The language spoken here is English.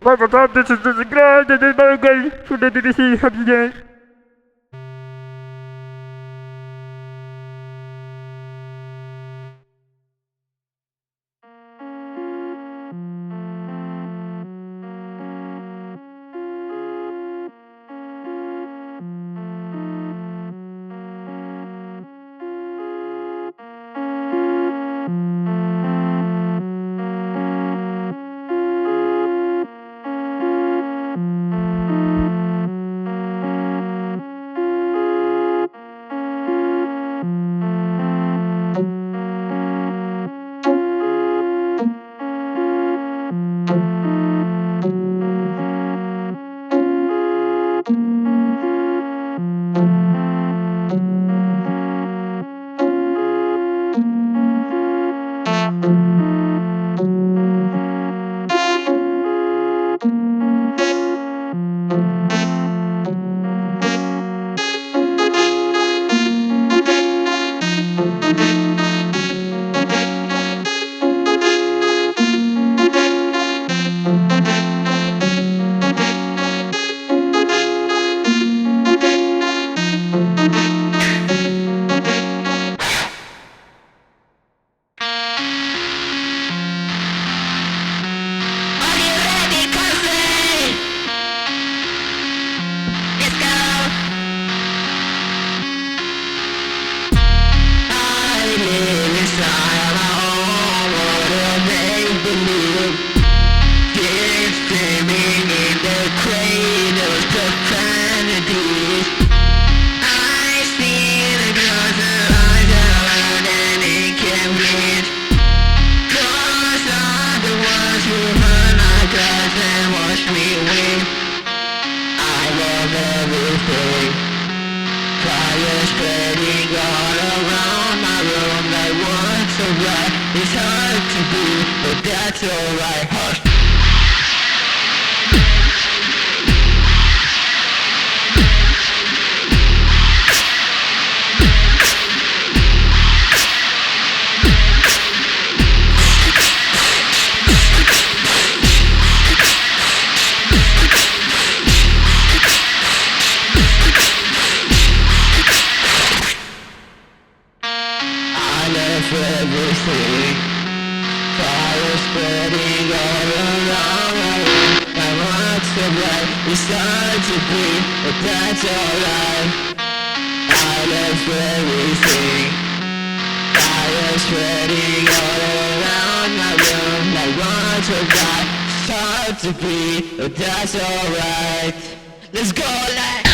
What's up? This is the grand and the burger. Should I do this? Have you guys? Cradles, profanities. I see the girls that eyes around and they can breathe. Those are the ones who hurt my guts and watch me weep. I love everything. Fire spreading all around my room like what's so bright. It's hard to be, but that's alright. Hush. Everything, fire spreading all around my room. My heart's so bright, it's hard to breathe, but that's alright. I love everything, fire spreading all around my room. My heart's so bright, it's hard to breathe, but that's alright. Let's go like